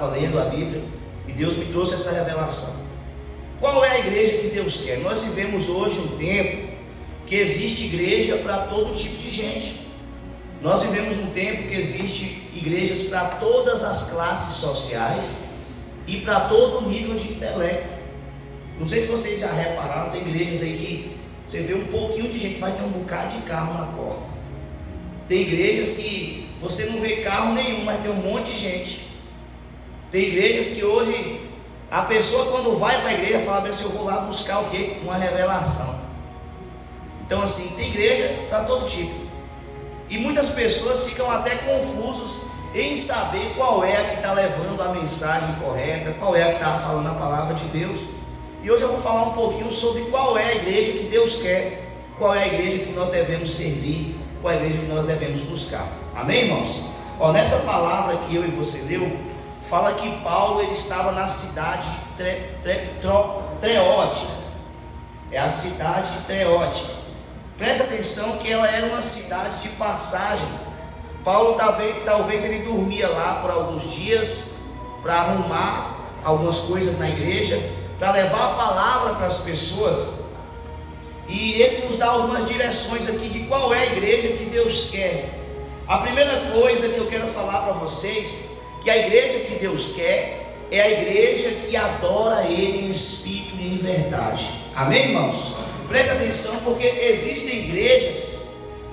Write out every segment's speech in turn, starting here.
estava lendo a Bíblia e Deus me trouxe essa revelação. Qual é a igreja que Deus quer? Nós vivemos hoje um tempo que existe igreja para todo tipo de gente. Nós vivemos um tempo que existe igrejas para todas as classes sociais e para todo nível de intelecto. Não sei se vocês já repararam, tem igrejas aí que você vê um pouquinho de gente, vai ter um bocado de carro na porta. Tem igrejas que você não vê carro nenhum, mas tem um monte de gente. Tem igrejas que hoje a pessoa, quando vai para a igreja, fala assim: eu vou lá buscar o quê? Uma revelação. Então assim, tem igreja para todo tipo. E muitas pessoas ficam até confusos em saber qual é a que está levando a mensagem correta, qual é a que está falando a palavra de Deus. E hoje eu vou falar um pouquinho sobre qual é a igreja que Deus quer, qual é a igreja que nós devemos servir, qual é a igreja que nós devemos buscar. Amém, irmãos? Nessa palavra que eu e você leu, fala que Paulo ele estava na cidade Treótica. É a cidade de Treótica. Presta atenção que ela era uma cidade de passagem. Paulo talvez ele dormia lá por alguns dias para arrumar algumas coisas na igreja, para levar a palavra para as pessoas. E ele nos dá algumas direções aqui de qual é a igreja que Deus quer. A primeira coisa que eu quero falar para vocês, que a igreja que Deus quer é a igreja que adora Ele em espírito e em verdade. Amém, irmãos? Preste atenção, porque existem igrejas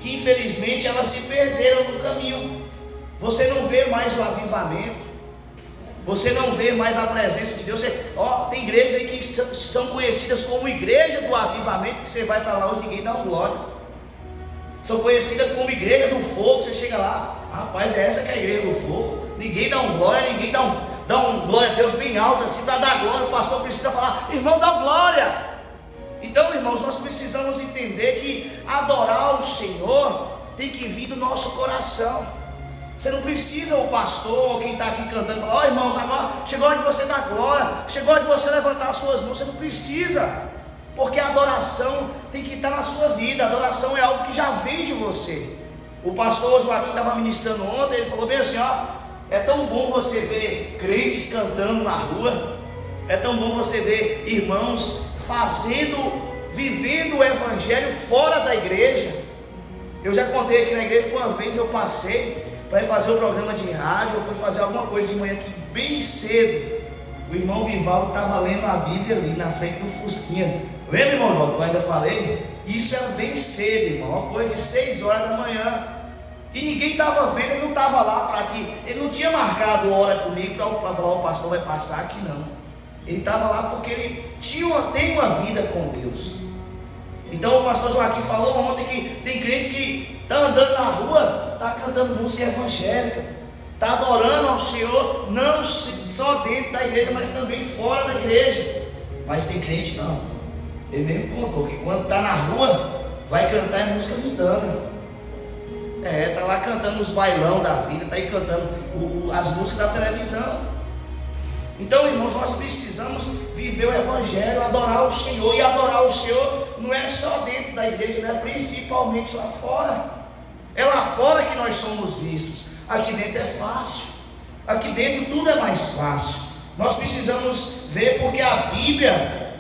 que infelizmente elas se perderam no caminho. Você não vê mais o avivamento, você não vê mais a presença de Deus. Tem igrejas aí que são conhecidas como igreja do avivamento, que você vai para lá hoje ninguém dá um glória. São conhecidas como igreja do fogo. Você chega lá, rapaz, é essa que é a igreja do fogo. Ninguém dá um glória, ninguém dá um glória a Deus bem alto assim, para dar glória. O pastor precisa falar: irmão, dá glória. Então, irmãos, nós precisamos entender que adorar o Senhor tem que vir do nosso coração. Você não precisa o pastor, quem está aqui cantando, falar: irmãos, agora chegou a hora de você dar glória, chegou a hora de você levantar as suas mãos. Você não precisa, porque a adoração tem que estar na sua vida. A adoração é algo que já vem de você. O pastor Joaquim estava ministrando ontem, ele falou bem assim: é tão bom você ver crentes cantando na rua, é tão bom você ver irmãos vivendo o evangelho fora da igreja. Eu já contei aqui na igreja que uma vez eu passei para ir fazer um programa de rádio, eu fui fazer alguma coisa de manhã aqui bem cedo. O irmão Vivaldo estava lendo a Bíblia ali na frente do Fusquinha. Lembra, irmão Vivaldo, que eu ainda falei? Isso era bem cedo, irmão, uma coisa de 6 horas da manhã. E ninguém estava vendo, ele não estava lá para aqui. Ele não tinha marcado hora comigo para falar: o pastor vai passar aqui, não. Ele estava lá porque ele tem uma vida com Deus. Então o pastor Joaquim falou ontem que tem crentes que estão andando na rua, está cantando música evangélica, está adorando ao Senhor, não só dentro da igreja, mas também fora da igreja. Mas tem crente não. Ele mesmo contou que quando está na rua, vai cantar música mundana. Está lá cantando os bailão da vida, está aí cantando as músicas da televisão. Então, irmãos, nós precisamos viver o evangelho, adorar o Senhor. E adorar o Senhor não é só dentro da igreja, não é principalmente lá fora. É lá fora que nós somos vistos. Aqui dentro é fácil. Aqui dentro tudo é mais fácil. Nós precisamos ver, porque a Bíblia,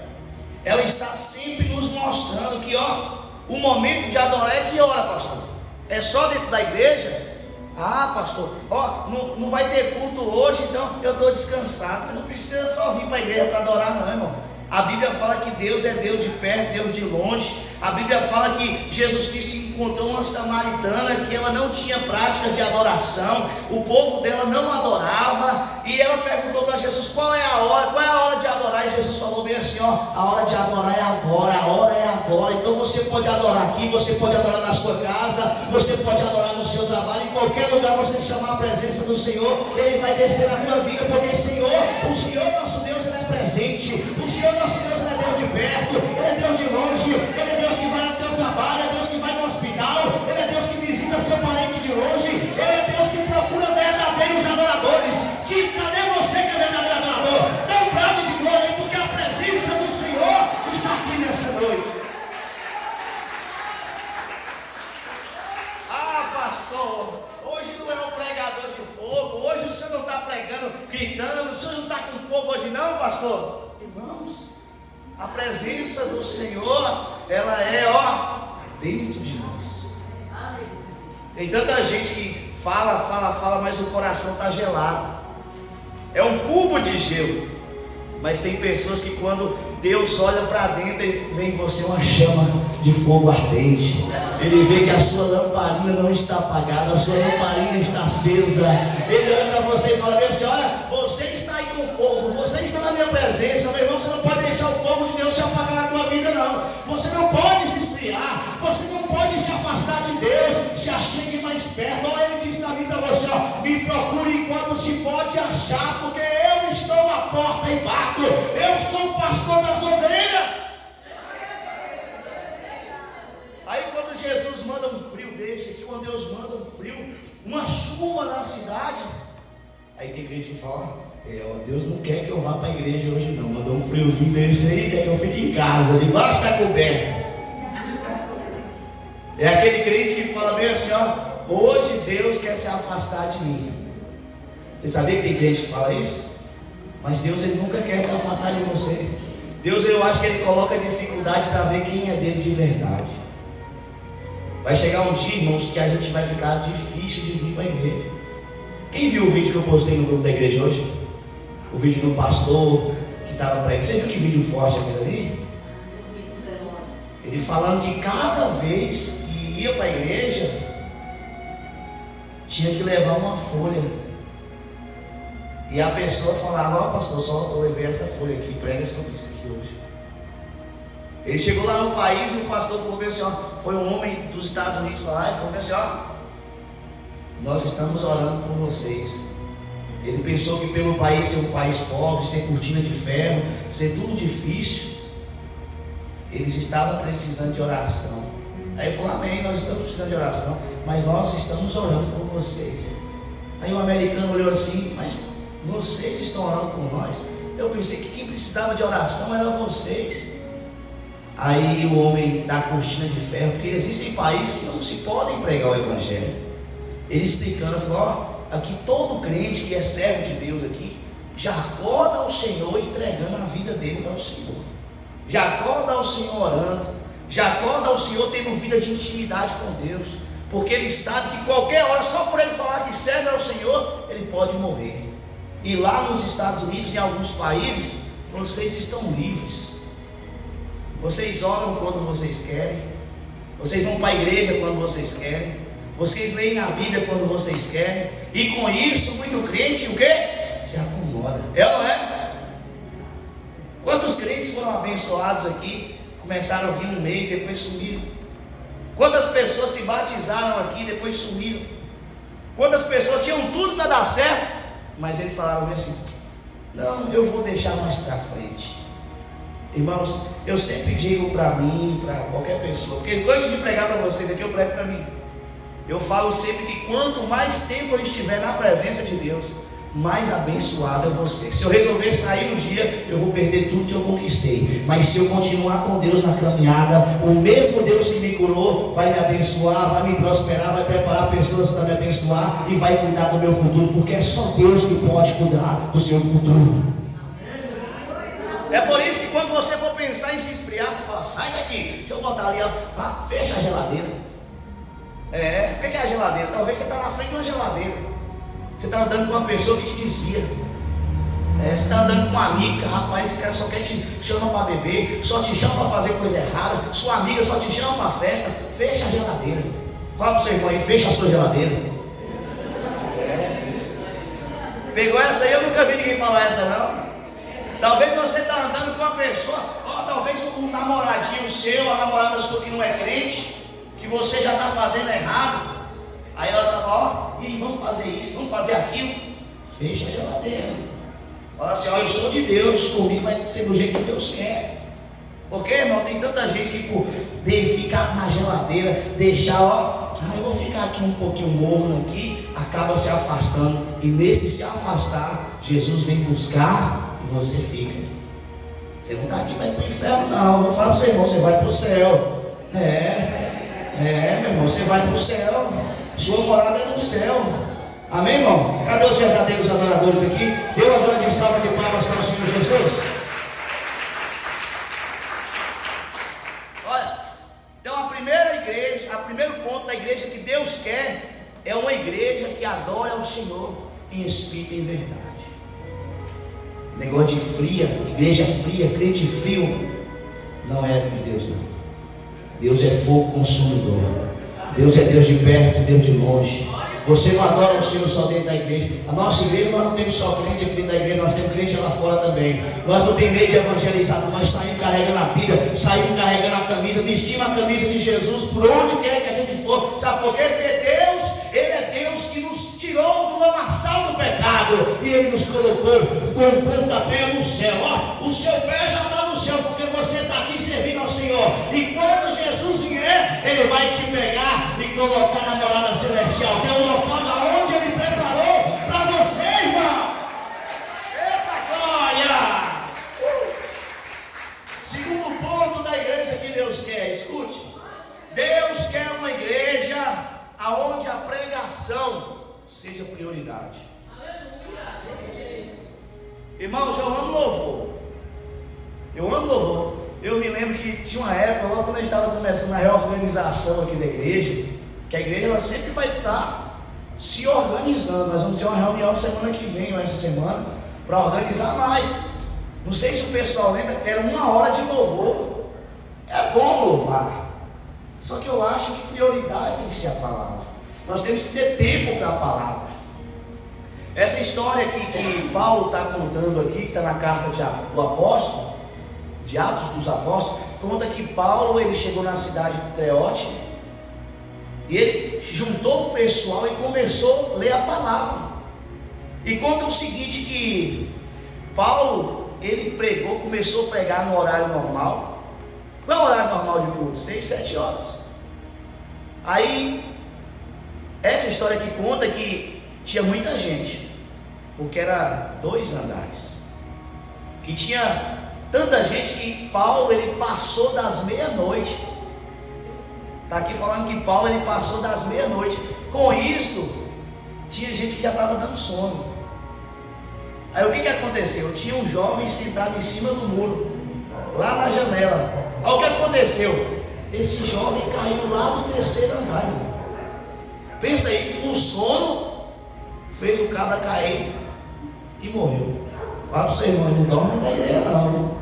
ela está sempre nos mostrando que o momento de adorar é que hora, pastor? É só dentro da igreja? Pastor, não vai ter culto hoje, então eu estou descansado. Você não precisa só vir para a igreja para adorar, não, irmão. A Bíblia fala que Deus é Deus de perto, Deus de longe. A Bíblia fala que Jesus Cristo encontrou uma samaritana que ela não tinha prática de adoração, o povo dela não adorava, e ela perguntou para Jesus: qual é a hora de adorar? E Jesus falou bem assim: a hora de adorar é agora, a hora é agora. Então você pode adorar aqui, você pode adorar na sua casa, você pode adorar no seu trabalho, em qualquer lugar você chamar a presença do Senhor, Ele vai descer na tua vida, porque o Senhor nosso Deus, Ele é presente. O Senhor nosso Deus, Ele é Deus de perto, Ele é Deus de longe, Ele é Deus que vai no teu trabalho, é Deus que vai no hospital, Ele é Deus que visita seu parente de longe, Ele é Deus que procura verdadeiros adoradores. Cadê você que é verdadeiro adorador? Dá um brado de glória, porque a presença do Senhor está aqui nessa noite. Pastor, hoje não é um pregador de fogo, hoje o senhor não está pregando, gritando, orando, o senhor não está com fogo hoje não, pastor? Irmãos, a presença do Senhor, ela é, dentro de nós. Tem tanta gente que fala, mas o coração está gelado. É um cubo de gelo. Mas tem pessoas que quando Deus olha para dentro, Ele vê em você uma chama de fogo ardente. Ele vê que a sua lamparina não está apagada, a sua lamparina está acesa. Ele olha para você e fala bem assim: olha, você está aí com fogo, você está na minha presença, meu irmão. Você não pode deixar o fogo de Deus se apagar na tua vida, não. Você não pode se esfriar, você não pode se afastar de Deus. Se achegue mais perto. Olha, Ele diz na Bíblia para você: me procure enquanto se pode achar, porque eu estou à porta e bato. Eu sou o pastor das ovelhas. Aí quando Jesus manda um frio desse aqui, quando Deus manda um frio, uma chuva na cidade, aí tem gente que fala: Deus não quer que eu vá para a igreja hoje não, mandou um friozinho desse aí, quer que eu fique em casa, debaixo da coberta. É aquele crente que fala bem assim: hoje Deus quer se afastar de mim. Você sabia que tem crente que fala isso? Mas Deus, Ele nunca quer se afastar de você. Deus, eu acho que Ele coloca dificuldade para ver quem é dele de verdade. Vai chegar um dia, irmãos, que a gente vai ficar difícil de vir para a igreja. Quem viu o vídeo que eu postei no grupo da igreja hoje? O vídeo do pastor que estava pregando. Você viu que vídeo forte aquele ali? Ele falando que cada vez que ia para a igreja, tinha que levar uma folha. E a pessoa falava: pastor, só eu levei essa folha aqui, prega sobre isso aqui hoje. Ele chegou lá no país e o pastor falou bem assim: foi um homem dos Estados Unidos lá e falou bem assim: nós estamos orando por vocês. Ele pensou que pelo país ser um país pobre, ser cortina de ferro, ser tudo difícil, eles estavam precisando de oração. Aí ele falou: amém, nós estamos precisando de oração, mas nós estamos orando por vocês. Aí o americano olhou assim: mas vocês estão orando por nós? Eu pensei que quem precisava de oração era vocês. Aí o homem da cortina de ferro, porque existem países que não se podem pregar o evangelho, ele explicando, falou: aqui todo crente que é servo de Deus aqui, já acorda ao Senhor entregando a vida dele para o Senhor, já acorda ao Senhor orando, já acorda ao Senhor tendo vida de intimidade com Deus, porque ele sabe que qualquer hora, só por ele falar que serve ao Senhor, ele pode morrer. E lá nos Estados Unidos, em alguns países, vocês estão livres. Vocês oram quando vocês querem, vocês vão para a igreja quando vocês querem, vocês leem a Bíblia quando vocês querem, e com isso, muito crente, o quê? Se acomoda. É ou não é? Quantos crentes foram abençoados aqui, começaram a vir no meio, depois sumiram? Quantas pessoas se batizaram aqui, depois sumiram? Quantas pessoas tinham tudo para dar certo, mas eles falavam assim: não, eu vou deixar mais para frente. Irmãos, eu sempre digo para mim, para qualquer pessoa, porque antes de pregar para vocês aqui, eu prego para mim. Eu falo sempre que quanto mais tempo eu estiver na presença de Deus, mais abençoado é você. Se eu resolver sair um dia, eu vou perder tudo que eu conquistei, mas se eu continuar com Deus na caminhada, o mesmo Deus que me curou vai me abençoar, vai me prosperar, vai preparar pessoas para me abençoar e vai cuidar do meu futuro, porque é só Deus que pode cuidar do seu futuro. É por isso que quando você for pensar em se esfriar, você fala: sai daqui, deixa eu botar ali, fecha a geladeira. O que é a geladeira? Talvez você está na frente de uma geladeira, você está andando com uma pessoa que te desvia, você está andando com um amigo, rapaz, esse cara só quer te chama para beber, só te chama para fazer coisa errada, sua amiga só te chama para festa. Fecha a geladeira. Fala para o seu irmão aí: fecha a sua geladeira. Pegou essa aí? Eu nunca vi ninguém falar essa não. Talvez você está andando com uma pessoa, talvez um namoradinho seu, a namorada sua que não é crente, que você já está fazendo errado. Aí ela está falando: e vamos fazer isso, vamos fazer aquilo. Fecha a geladeira. Fala assim: eu sou de Deus, comigo vai ser do jeito que Deus quer. Porque, irmão, tem tanta gente que por ficar na geladeira, deixar, eu vou ficar aqui um pouquinho morno aqui, acaba se afastando. E nesse se afastar, Jesus vem buscar e você fica. Você não está aqui para ir para o inferno, não. Eu vou falar para o seu irmão: você vai para o céu. Meu irmão, você vai para o céu. Sua morada é no céu. Amém, irmão? Cadê os verdadeiros adoradores aqui? Dê uma grande salva de palmas para o Senhor Jesus. Olha, então a primeira igreja, o primeiro ponto da igreja que Deus quer é uma igreja que adora ao Senhor em espírito e em verdade. Negócio de fria, igreja fria, crente frio, não é de Deus não. Deus é fogo consumidor. Deus é Deus de perto, Deus de longe. Você não adora o Senhor só dentro da igreja. A nossa igreja, nós não temos só crente aqui dentro da igreja, nós temos crente lá fora também. Nós não temos meio de evangelizar, nós saímos carregando a Bíblia, saímos carregando a camisa, vestimos a camisa de Jesus por onde quer que a gente for. Sabe por quê? Porque Deus, Ele é Deus que nos tirou do lamaçal do pecado e Ele nos colocou com um pontapé no céu. Ó, o seu pé já está no céu, porque você está aqui servindo ao Senhor. E quando Jesus vier, Ele vai te pegar e colocar na morada celestial, que é o local onde Ele preparou para você, irmão. Eita glória! Segundo ponto da igreja que Deus quer, escute. Deus quer uma igreja aonde a pregação seja prioridade. Aleluia, desse jeito. Irmãos, eu amo louvor. Eu amo louvor. Eu me lembro que tinha uma época, logo quando a gente estava começando a reorganização aqui da igreja, que a igreja ela sempre vai estar se organizando. Nós vamos ter uma reunião semana que vem, ou essa semana, para organizar mais. Não sei se o pessoal lembra, era 1 hora de louvor. É bom louvar, só que eu acho que prioridade tem que ser a palavra. Nós temos que ter tempo para a palavra. Essa história aqui que Paulo está contando aqui, que está na carta do apóstolo, de Atos dos Apóstolos, conta que Paulo ele chegou na cidade de Teótiro e ele juntou o pessoal e começou a ler a palavra. E conta o seguinte, que Paulo ele pregou, começou a pregar no horário normal. Qual é o horário normal de culto? 6, 7 horas. Aí essa história aqui conta que tinha muita gente, porque era 2 andares, que tinha tanta gente que Paulo ele passou das meia-noite. Está aqui falando que Paulo ele passou das meia-noite. Com isso, tinha gente que já estava dando sono. Aí o que aconteceu? Tinha um jovem sentado em cima do muro, lá na janela. Aí o que aconteceu? Esse jovem caiu lá no 3º andar. Pensa aí, o sono fez o cabra cair e morreu. Fala para o seu irmão, não dorme da ideia não.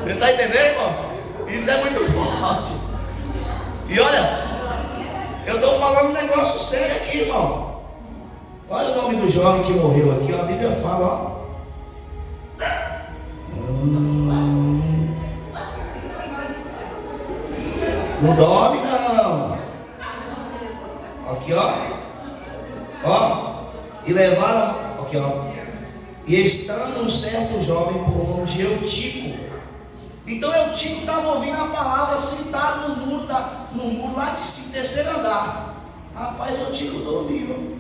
Você está entendendo, irmão? Isso é muito forte. E olha, eu estou falando um negócio sério aqui, irmão. Olha o nome do jovem que morreu aqui, ó. A Bíblia fala, ó. Não dorme não. Aqui, ó. E levaram, aqui, ó. E estando um certo jovem por nome de Eutico. Então Eutico estava ouvindo a palavra sentado no muro lá de 3º andar. Rapaz, Eutico dormiu.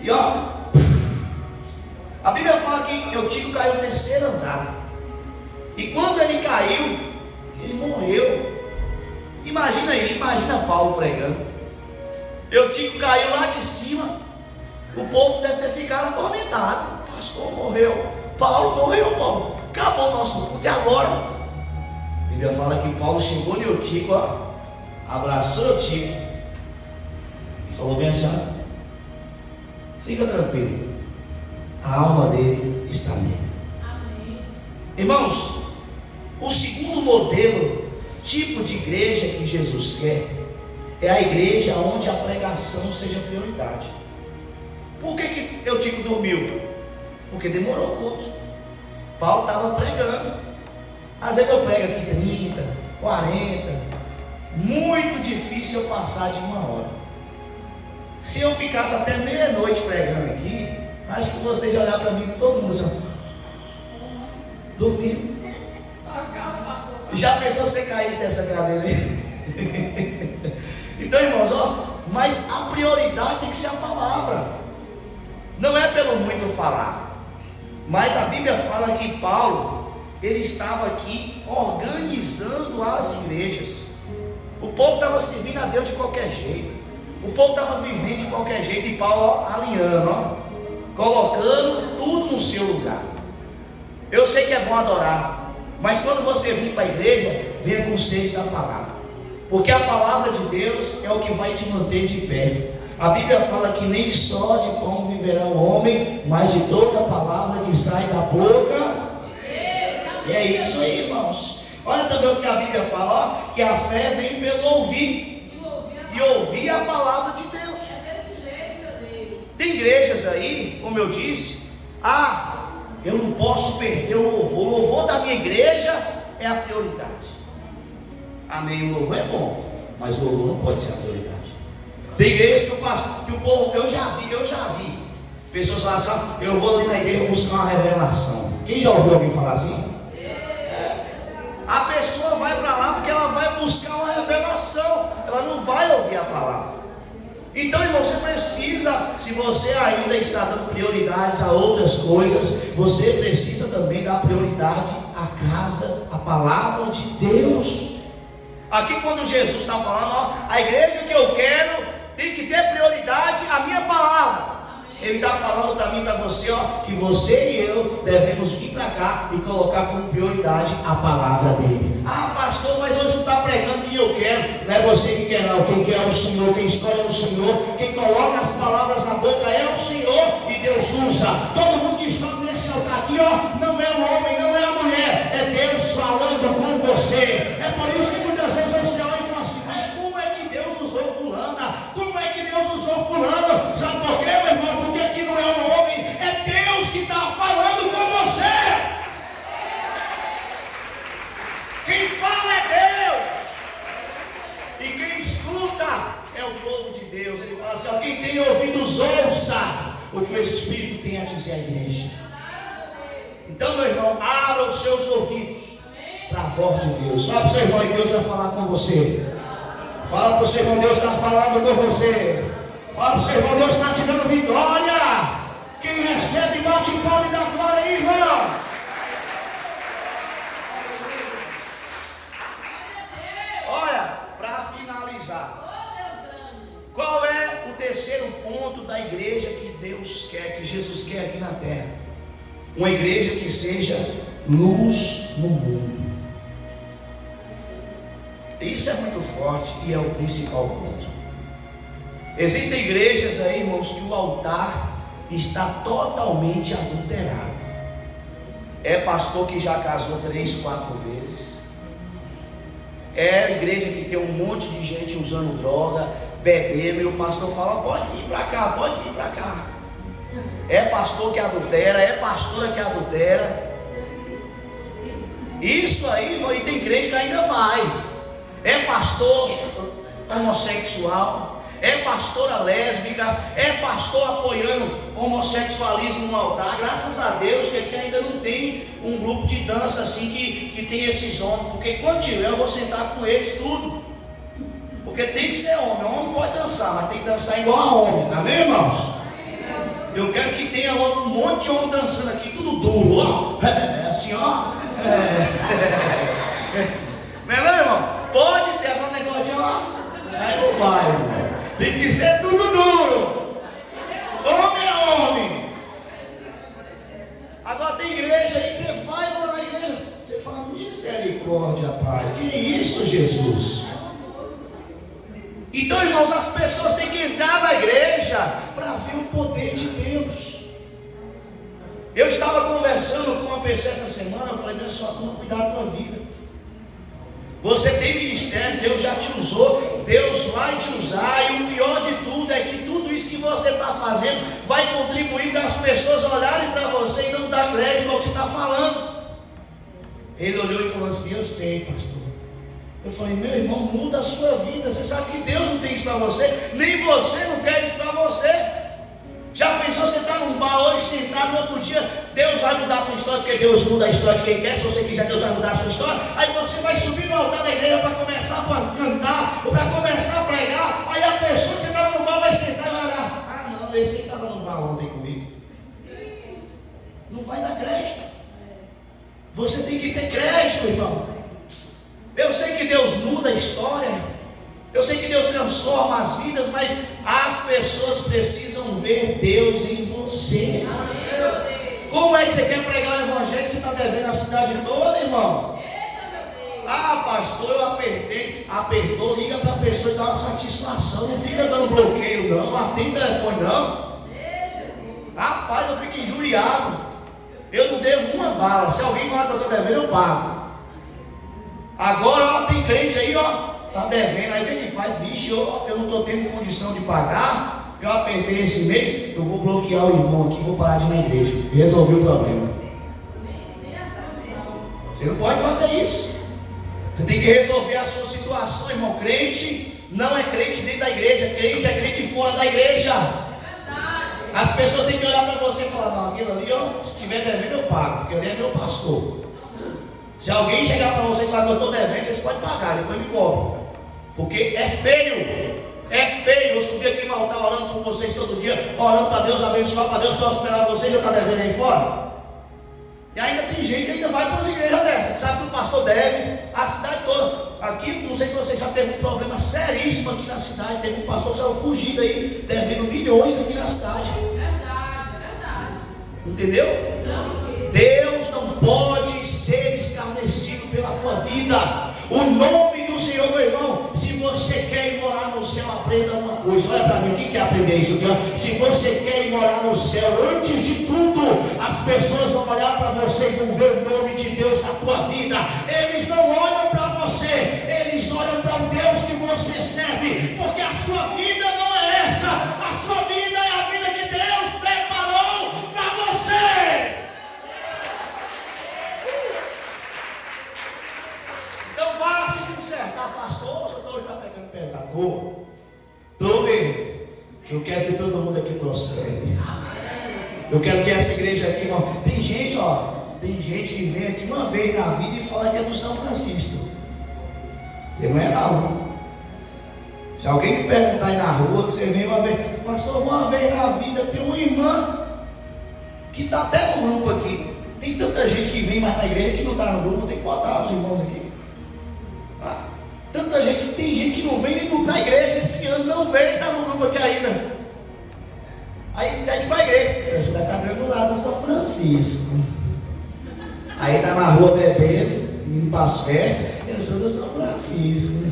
E ó, a Bíblia fala que Eutico caiu no 3º andar. E quando ele caiu, ele morreu. Imagina aí, imagina Paulo pregando. Eutico caiu lá de cima. O povo deve ter ficado atormentado. Pastor morreu, Paulo morreu, Paulo. Acabou o nosso culto, e agora? A Bíblia fala que Paulo chegou no Eutico, ó, abraçou Eutico e falou bem assim: fica tranquilo, a alma dele está nele. Amém. Irmãos, o segundo modelo, tipo de igreja que Jesus quer, é a igreja onde a pregação seja prioridade. Por que Eutico dormiu? Porque demorou o culto. Paulo estava pregando. Às vezes eu prego aqui 30, 40. Muito difícil eu passar de 1 hora. Se eu ficasse até meia-noite pregando aqui, acho que vocês olhar para mim, todo mundo assim, dormindo. Já pensou se você caísse nessa cadeira aí? Então, irmãos, ó, mas a prioridade tem que ser a palavra. Não é pelo muito falar. Mas a Bíblia fala que Paulo, ele estava aqui organizando as igrejas. O povo estava servindo a Deus de qualquer jeito, o povo estava vivendo de qualquer jeito, e Paulo alinhando, colocando tudo no seu lugar. Eu sei que é bom adorar, mas quando você vir para a igreja, venha com sede da palavra, porque a palavra de Deus é o que vai te manter de pé. A Bíblia fala que nem só de pão viverá o homem, mas de toda a palavra que sai da boca. E é isso aí, irmãos. Olha também o que a Bíblia fala, ó, que a fé vem pelo ouvir, e ouvir a palavra de Deus. É desse jeito, meu Deus. Tem igrejas aí, como eu disse, eu não posso perder o louvor. O louvor da minha igreja é a prioridade. Amém, o louvor é bom, mas o louvor não pode ser a prioridade. Tem igrejas que o povo, eu já vi pessoas falam assim, eu vou ali na igreja buscar uma revelação. Quem já ouviu alguém falar assim? A pessoa vai para lá porque ela vai buscar uma revelação, ela não vai ouvir a palavra. Então, irmão, você precisa, se você ainda está dando prioridades a outras coisas, você precisa também dar prioridade à casa, à palavra de Deus. Aqui quando Jesus está falando, ó, a igreja que eu quero tem que ter prioridade à minha palavra. Ele está falando para mim e para você, ó, que você e eu devemos vir para cá e colocar como prioridade a palavra dele. Ah, pastor, mas hoje não está pregando quem eu quero. Não é você que quer, não. Quem quer é o Senhor, quem escolhe é o Senhor, quem coloca as palavras na boca é o Senhor, e Deus usa. Todo mundo que está nesse altar aqui, ó, não é o homem, não é a mulher, é Deus falando com você. É por isso que muitas vezes você olha e fala assim, mas como é que Deus usou fulana? Como é que Deus usou fulano? Sabe por quê, meu irmão? Porque aqui não é o homem, é Deus que está falando com você. Quem fala é Deus, e quem escuta é o povo de Deus. Ele fala assim, ó, quem tem ouvidos ouça o que o Espírito tem a dizer à igreja. Então, meu irmão, abra os seus ouvidos para a voz de Deus. Fala para o seu irmão e Deus vai falar com você. Fala para o seu irmão, Deus está falando com você. Fala para o seu irmão, Deus está te dando vitória. Quem recebe, bate o palmo e dá glória aí, irmão. Olha, para finalizar, qual é o terceiro ponto da igreja que Deus quer, que Jesus quer aqui na terra? Uma igreja que seja luz no mundo. Isso é muito forte e é o principal ponto. Existem igrejas aí, irmãos, que o altar está totalmente adulterado. É pastor que já casou 3, 4 vezes. É igreja que tem um monte de gente usando droga, bebendo, e o pastor fala, pode vir para cá, pode vir para cá. É pastor que adultera, é pastora que adultera. Isso aí, irmão, e tem igreja que ainda vai. É pastor homossexual, é pastora lésbica, é pastor apoiando homossexualismo no altar. Graças a Deus que aqui ainda não tem um grupo de dança assim que tem esses homens, porque quando tiver eu vou sentar com eles tudo, porque tem que ser homem pode dançar, mas tem que dançar igual a homem, amém, irmãos? Eu quero que tenha logo um monte de homem dançando aqui, tudo duro, ó, assim, ó, não é não, irmão? Pode ter agora um negócio de ó, aí não vai, irmão. Tem que ser tudo duro. Homem é homem. Agora tem igreja aí que você vai na igreja, você fala, misericórdia, Pai. Que isso, Jesus? Então, irmãos, as pessoas têm que entrar na igreja para ver o poder de Deus. Eu estava conversando com uma pessoa essa semana, eu falei, Deus, só toma cuidado da tua vida. Você tem ministério, Deus já te usou, Deus vai te usar, e o pior de tudo é que tudo isso que você está fazendo vai contribuir para as pessoas olharem para você e não dar crédito ao que você está falando. Ele olhou e falou assim, eu sei, pastor. Eu falei, meu irmão, muda a sua vida. Você sabe que Deus não tem isso para você, nem você não quer isso para você. Já pensou, você está num bar hoje sentado, no outro dia Deus vai mudar a sua história, porque Deus muda a história de quem quer. Se você quiser, Deus vai mudar a sua história. Aí você vai subir no altar da igreja para começar a cantar, ou para começar a pregar. Aí a pessoa que você está no bar vai sentar e vai olhar, ah não, esse aí estava no bar ontem comigo. Não vai dar crédito. Você tem que ter crédito, irmão. Eu sei que Deus muda a história, eu sei que Deus transforma as vidas, mas as pessoas precisam ver Deus em você. Como é que você quer pregar o evangelho que você está devendo a cidade toda, irmão? Ah, pastor, eu apertou, liga para a pessoa e dá uma satisfação, não fica dando bloqueio não atende telefone não. Rapaz, eu fico injuriado. Eu não devo uma bala. Se alguém falar que eu estou devendo, eu pago. Agora, ó, tem crente aí, ó, tá devendo. Aí o que ele faz? Vixe, eu não estou tendo condição de pagar. Eu apertei esse mês, eu vou bloquear o irmão aqui, vou parar de ir na igreja. E resolvi o problema. Você não pode fazer isso. Você tem que resolver a sua situação, irmão. Crente não é crente dentro da igreja, crente é crente fora da igreja. As pessoas têm que olhar para você e falar: não, aquilo ali, ó, se estiver devendo, eu pago, porque ele é meu pastor. Se alguém chegar para você e falar que eu estou devendo, vocês podem pagar, depois me cobram. Porque é feio. É feio. Eu subi aqui no altar orando por vocês todo dia, orando para Deus abençoar, para Deus prosperar vocês, já está devendo aí fora. E ainda tem gente que ainda vai para as igrejas dessas, que sabe que o pastor deve, a cidade toda. Aqui, não sei se você já teve um problema seríssimo aqui na cidade. Teve um pastor que saiu fugido aí, devendo milhões aqui na cidade. Verdade. Entendeu? Deus não pode ser escarnecido pela tua vida. O nome do Senhor, meu irmão. Se você quer ir morar no céu, aprenda uma coisa. Olha para mim, quem quer aprender isso aqui? Ó? Se você quer ir morar no céu, antes de tudo, as pessoas vão olhar para você e vão ver o nome de Deus na tua vida. Eles não olham para você, eles olham para o Deus que você serve, porque a sua vida não é essa. A sua vida é a vida que Deus preparou para você. Então vá se consertar, pastor. O senhor hoje está pegando pesado. Estou bem. Eu quero que todo mundo aqui prospere. Eu quero que essa igreja aqui, irmão. Tem gente, ó. Tem gente que vem aqui uma vez na vida e fala que é do São Francisco. Você não é não. Se alguém me perguntar aí na rua, você vem uma vez, pastor, uma vez na vida, tem uma irmã que está até no grupo aqui. Tem tanta gente que vem mais na igreja que não está no grupo, tem que botar os irmãos aqui. Tanta gente, tem gente que não vem nem na igreja esse ano, não veio, está no grupo aqui ainda. Aí segue para a igreja. Você está do lado do São Francisco. Aí está na rua bebendo, indo para as festas. Eu sou do São Francisco.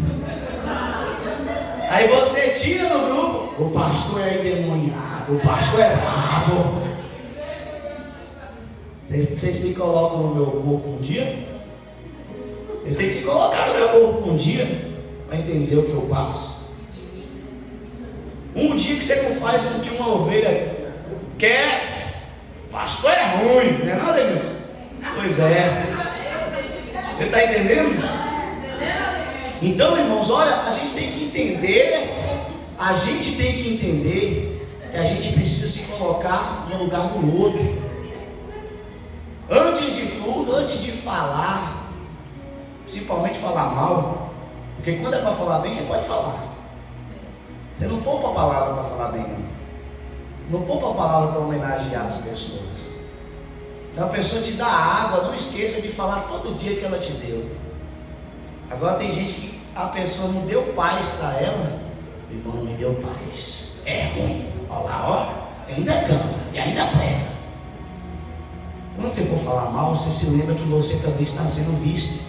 Aí você tira do grupo. O pastor é endemoniado, o pastor é brabo. Vocês se colocam no meu corpo um dia? Vocês têm que se colocar no meu corpo um dia para entender o que eu passo. Um dia que você não faz o que uma ovelha quer, pastor é ruim, não é nada, Deus? Pois é. Você está entendendo? Então, irmãos, olha, a gente tem que entender que a gente precisa se colocar no lugar do outro. Antes de tudo, antes de falar, principalmente falar mal, porque quando é para falar bem, você pode falar. Você não poupa a palavra para falar bem, não. Não poupa a palavra para homenagear as pessoas. Se a pessoa te dá água, não esqueça de falar todo dia que ela te deu. Agora tem gente que a pessoa não deu paz para ela. O irmão não me deu paz. É ruim. Olha lá, ó. Ainda canta e ainda prega. Quando você for falar mal, você se lembra que você também está sendo visto.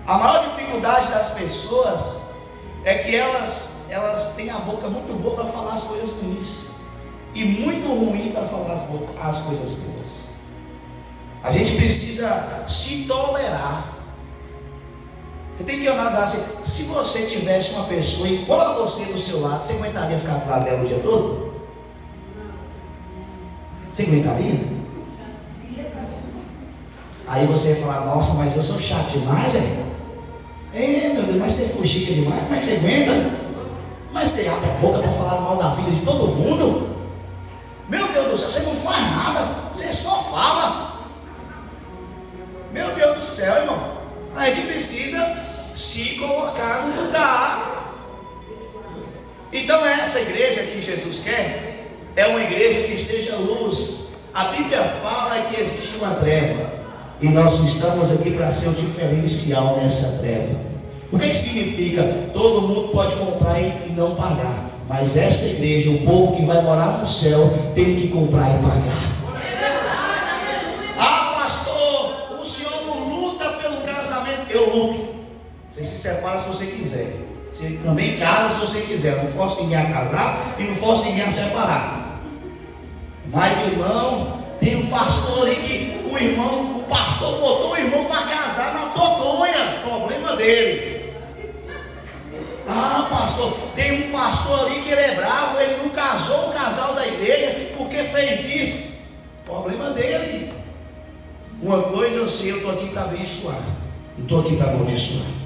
A maior dificuldade das pessoas é que elas têm a boca muito boa para falar as coisas ruins e muito ruim para falar as coisas boas. A gente precisa se tolerar. Você tem que analisar assim: se você tivesse uma pessoa igual a você do seu lado, você aguentaria ficar do lado dela o dia todo? Você aguentaria? Aí você vai falar: nossa, mas eu sou chato demais, meu Deus, mas você fuxica demais, como é que você aguenta? Mas você abre a boca para falar mal da vida de todo mundo? Meu Deus do céu, você não faz nada, você só fala. Meu Deus do céu, irmão. A gente precisa se colocar no lugar. Então essa igreja que Jesus quer é uma igreja que seja luz. A Bíblia fala que existe uma treva. E nós estamos aqui para ser o diferencial nessa treva. O que significa? Todo mundo pode comprar e não pagar. Mas essa igreja, o povo que vai morar no céu, tem que comprar e pagar. Ah, pastor, o senhor não luta pelo casamento. Eu luto. Você se separa se você quiser. Você também casa se você quiser. Não força ninguém a casar e não força ninguém a separar. Mas, irmão, tem um pastor ali que o pastor botou o irmão para casar na totonha. Problema dele. Ah, pastor, tem um pastor ali que ele é bravo, ele não casou o casal da igreja porque fez isso. Problema dele. Uma coisa eu sei, eu estou aqui para abençoar. Não estou aqui para amaldiçoar.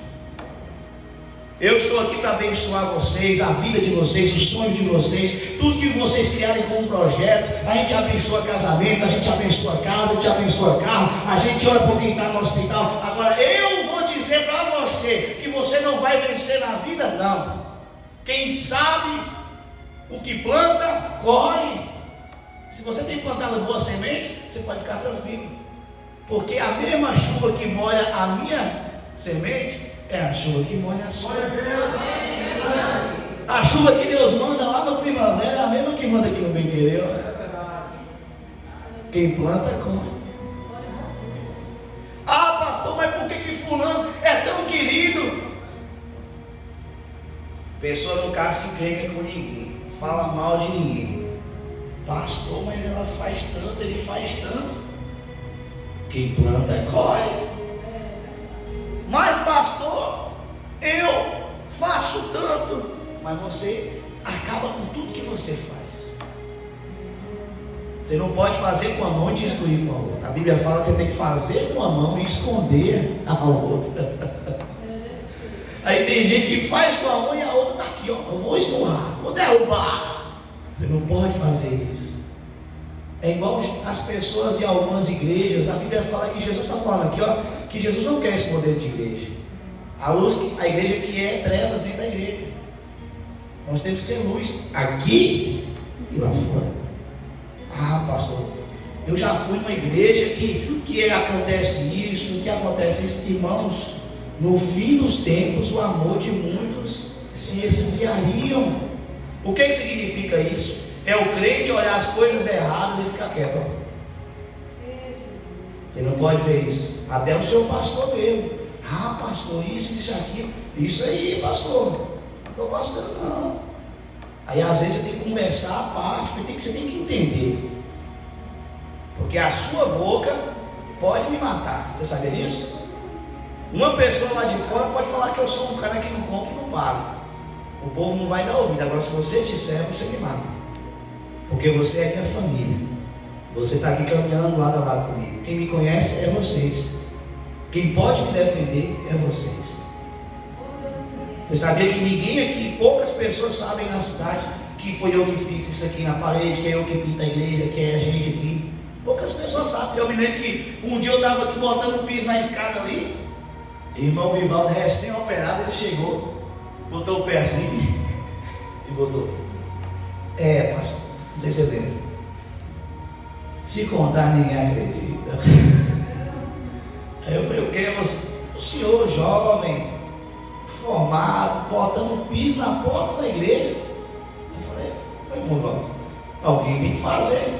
Eu estou aqui para abençoar vocês, a vida de vocês, os sonhos de vocês, tudo que vocês criarem como projetos. A gente abençoa casamento, a gente abençoa casa, a gente abençoa carro, a gente ora por quem está no hospital. Agora eu vou dizer para você que você não vai vencer na vida, não. Quem sabe o que planta, colhe. Se você tem plantado boas sementes, você pode ficar tranquilo, porque a mesma chuva que molha a minha semente é a chuva que molha a sua. A chuva que Deus manda lá no primavera é a mesma que manda aqui no bem-querer. Quem planta, colhe. Ah, pastor, mas por que fulano é tão querido? Pessoa nunca se encrenca com ninguém, fala mal de ninguém. Pastor, mas ela faz tanto, ele faz tanto. Quem planta, colhe. Mas pastor, eu faço tanto. Mas você acaba com tudo que você faz. Você não pode fazer com a mão e destruir com a outra. A Bíblia fala que você tem que fazer com a mão e esconder a outra. Aí tem gente que faz com a mão e a outra está aqui, ó. Eu vou esmurrar, vou derrubar. Você não pode fazer isso. É igual as pessoas em algumas igrejas. A Bíblia fala que Jesus está falando aqui, ó, que Jesus não quer esse modelo de igreja. A luz, a igreja que é trevas dentro da igreja. Nós temos que ser luz aqui e lá fora. Ah, pastor, eu já fui numa igreja que acontece isso, que acontece isso. Irmãos, no fim dos tempos o amor de muitos se esfriariam. O que significa isso? É o crente olhar as coisas erradas e ficar quieto. Você não pode ver isso. Até o seu pastor mesmo. Ah, pastor, isso, aquilo. Isso aí, pastor. Não estou gostando, não. Aí às vezes você tem que conversar a parte, porque você tem que entender. Porque a sua boca pode me matar. Você sabia disso? Uma pessoa lá de fora pode falar que eu sou um cara que não compra e não paga. O povo não vai dar ouvido. Agora se você disser, você me mata. Porque você é minha família. Você está aqui caminhando lado a lado comigo. Quem me conhece é vocês. Quem pode me defender é vocês. Você sabia que ninguém aqui, poucas pessoas sabem na cidade que foi eu que fiz isso aqui na parede, que é eu que pinto a igreja, que é a gente aqui. Poucas pessoas sabem. Eu me lembro que um dia eu estava aqui botando piso na escada ali. Irmão Vivaldo, recém-operado, ele chegou, botou o pé assim e botou. É, pastor, não sei se você lembra. Se contar, ninguém acredita. Aí eu falei, o que? O senhor jovem, formado, botando piso na porta da igreja. Eu falei, irmão Vivaldo, alguém tem que fazer.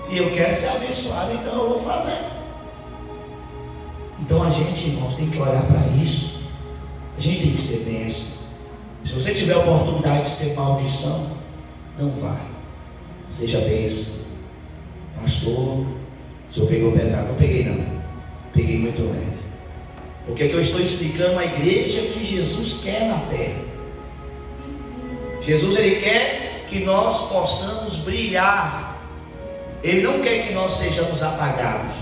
E eu quero ser abençoado, então eu vou fazer. Então a gente, irmãos, tem que olhar para isso. A gente tem que ser bênção. Se você tiver a oportunidade de ser maldição, não vá. Seja bênção. Pastor, o senhor pegou pesado? Não peguei não. Peguei muito leve. Porque que eu estou explicando a igreja que Jesus quer na terra. Jesus, ele quer que nós possamos brilhar. Ele não quer que nós sejamos apagados.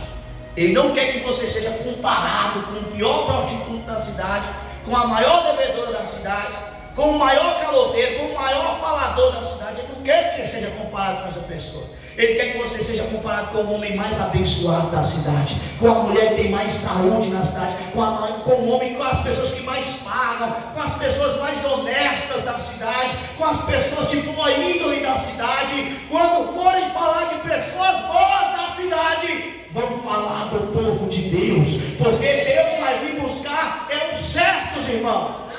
Ele não quer que você seja comparado com o pior prostituto da cidade, com a maior devedora da cidade, com o maior caloteiro, com o maior falador da cidade. Ele não quer que você seja comparado com essa pessoa. Ele quer que você seja comparado com o homem mais abençoado da cidade, com a mulher que tem mais saúde na cidade, com o homem, com as pessoas que mais pagam, com as pessoas mais honestas da cidade, com as pessoas de boa índole da cidade. Quando forem falar de pessoas boas da cidade, vamos falar falar do povo de Deus, porque Deus vai vir buscar os certos, irmãos.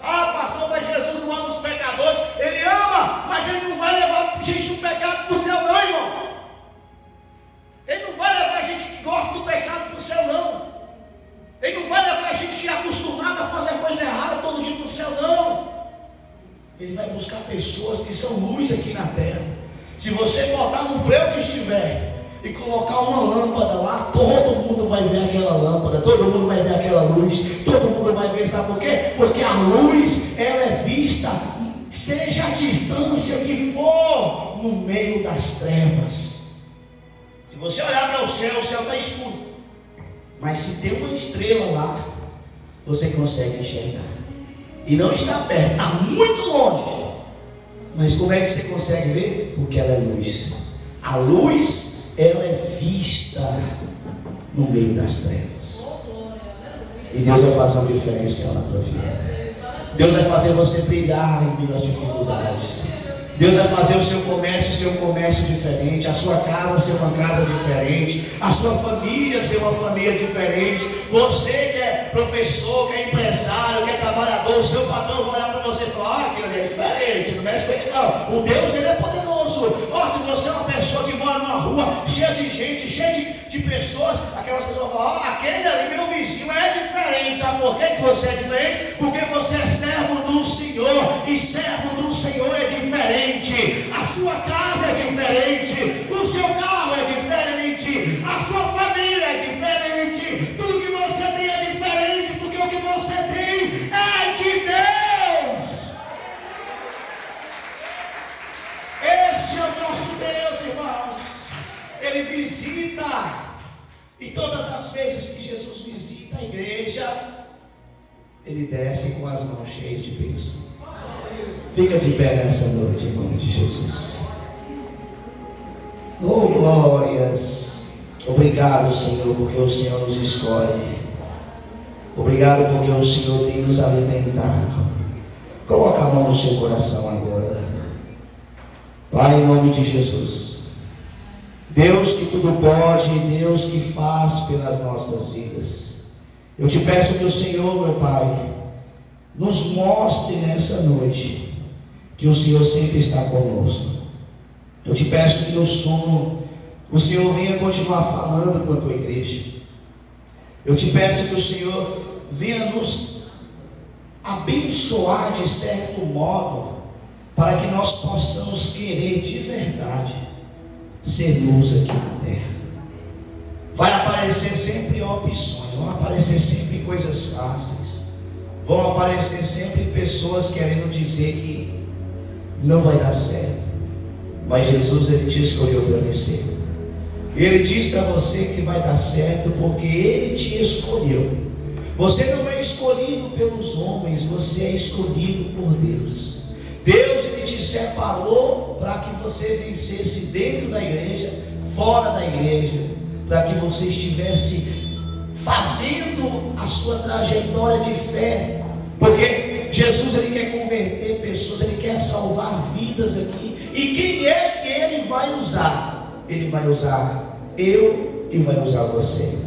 Ah, pastor, mas Jesus não ama os pecadores. Ele ama, mas Ele não vai levar gente do pecado para o céu não, irmão. Ele não vai levar gente que gosta do pecado para o céu não. Ele não vai levar gente que é acostumada a fazer coisa errada todo dia para o céu não. Ele vai buscar pessoas que são luz aqui na terra. Se você botar no breu que estiver e colocar uma lâmpada lá, todo mundo vai ver aquela lâmpada, todo mundo vai ver aquela luz, todo mundo vai ver, sabe por quê? Porque a luz, ela é vista, seja a distância que for, no meio das trevas. Se você olhar para o céu está escuro, mas se tem uma estrela lá, você consegue enxergar, e não está perto, está muito longe, mas como é que você consegue ver? Porque ela é luz. A luz, ela é vista no meio das trevas. E Deus vai fazer uma diferença na tua vida. Deus vai fazer você brilhar em meio às dificuldades. Deus vai fazer o seu comércio ser um comércio diferente, a sua casa ser uma casa diferente, a sua família ser uma família diferente. Você que é professor, que é empresário, que é trabalhador, o seu patrão vai olhar para você e falar: aquilo ali é diferente, não mexe com ele não. O Deus dele é poderoso. Se você é uma pessoa que mora numa rua cheia de gente, cheia de pessoas, aquelas pessoas vão falar: aquele ali, meu vizinho, é diferente. Sabe por que você é diferente? Porque você é servo do Senhor, e servo do Senhor é diferente. A sua casa é diferente, o seu carro é diferente, a sua família é diferente, tudo que você tem é diferente, porque o que você tem é de Deus. Esse é o nosso Deus, irmãos. Ele visita, e todas as vezes que Jesus visita a igreja, Ele desce com as mãos cheias de bênção. Fica de pé nessa noite, em nome de Jesus. Oh, glórias. Obrigado, Senhor, porque o Senhor nos escolhe. Obrigado porque o Senhor tem nos alimentado. Coloca a mão no seu coração agora. Pai, em nome de Jesus. Deus que tudo pode, Deus que faz pelas nossas vidas. Eu te peço que o Senhor, meu Pai, nos mostre nessa noite que o Senhor sempre está conosco. Eu te peço que no sono o Senhor venha continuar falando com a tua igreja. Eu te peço que o Senhor venha nos abençoar de certo modo, para que nós possamos querer de verdade ser luz aqui na terra. Vai aparecer sempre opções, vão aparecer sempre coisas fáceis, vão aparecer sempre pessoas querendo dizer que não vai dar certo, mas Jesus, Ele te escolheu para vencer. Ele diz para você que vai dar certo porque Ele te escolheu. Você não é escolhido pelos homens, você é escolhido por Deus. Deus, Ele te separou para que você vencesse dentro da igreja, fora da igreja, para que você estivesse fazendo a sua trajetória de fé, porque Jesus, Ele quer converter pessoas, Ele quer salvar vidas aqui. E quem é que Ele vai usar? Ele vai usar eu e vai usar você.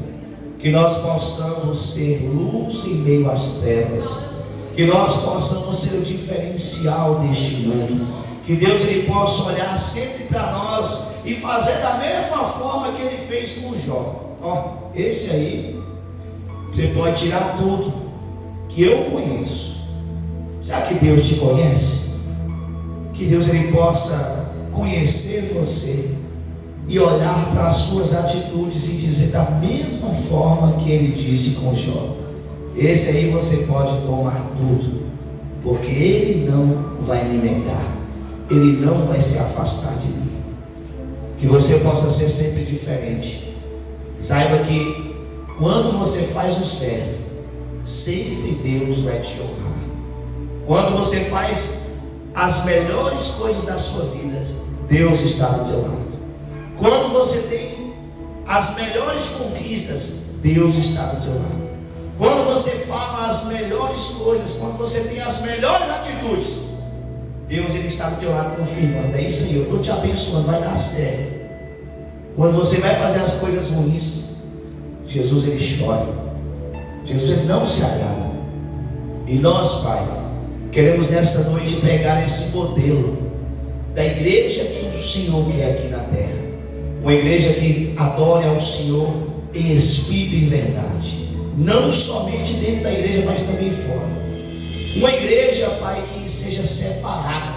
Que nós possamos ser luz em meio às trevas, que nós possamos ser o diferencial deste mundo, que Deus, Ele possa olhar sempre para nós e fazer da mesma forma que Ele fez com Jó. Esse aí, você pode tirar tudo que eu conheço. Será que Deus te conhece? Que Deus, Ele possa conhecer você e olhar para as suas atitudes e dizer da mesma forma que Ele disse com Jó: esse aí você pode tomar tudo, porque Ele não vai me negar, Ele não vai se afastar de mim. Que você possa ser sempre diferente. Saiba que quando você faz o certo, sempre Deus vai te honrar. Quando você faz as melhores coisas da sua vida, Deus está do teu lado. Quando você tem as melhores conquistas, Deus está do teu lado. Quando você fala as melhores coisas, quando você tem as melhores atitudes, Deus, Ele está do teu lado confirmando: é isso aí, eu estou te abençoando, vai dar certo. Quando você vai fazer as coisas ruins, Jesus ele chora. Jesus ele não se agrada. E nós, Pai, queremos nesta noite pegar esse modelo da igreja que o Senhor quer aqui na terra. Uma igreja que adore ao Senhor em espírito e em verdade. Não somente dentro da igreja, mas também fora. Uma igreja, Pai, que seja separada,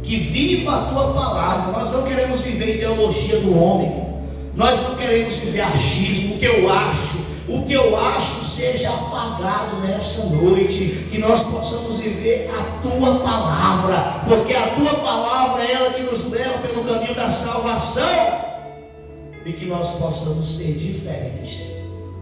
que viva a Tua palavra. Nós não queremos viver ideologia do homem. Nós não queremos viver achismo, o que eu acho seja apagado nessa noite, que nós possamos viver a Tua palavra, porque a Tua palavra é ela que nos leva pelo caminho da salvação, e que nós possamos ser diferentes,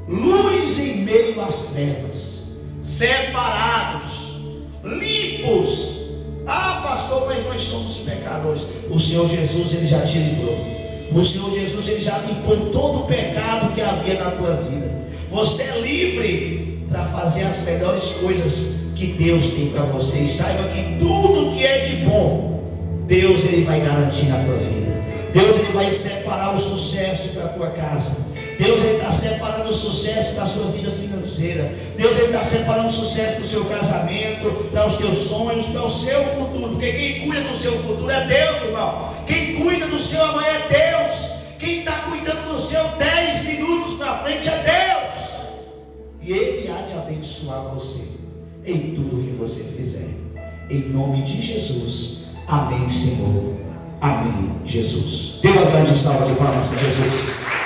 luz em meio às trevas, separados, limpos. Ah, pastor, mas nós somos pecadores. O Senhor Jesus ele já te livrou. O Senhor Jesus ele já limpou todo o pecado que havia na tua vida. Você é livre para fazer as melhores coisas que Deus tem para você. E saiba que tudo que é de bom, Deus ele vai garantir na tua vida. Deus ele vai separar o sucesso para a tua casa. Deus ele está separando o sucesso da sua vida financeira. Deus ele está separando o sucesso do seu casamento, para os teus sonhos, para o seu futuro. Porque quem cuida do seu futuro é Deus, irmão. Quem cuida do seu amanhã é Deus. Quem está cuidando do seu 10 minutos para frente é Deus. E Ele há de abençoar você em tudo que você fizer. Em nome de Jesus. Amém, Senhor. Amém, Jesus. Dê uma grande salva de palmas para Jesus.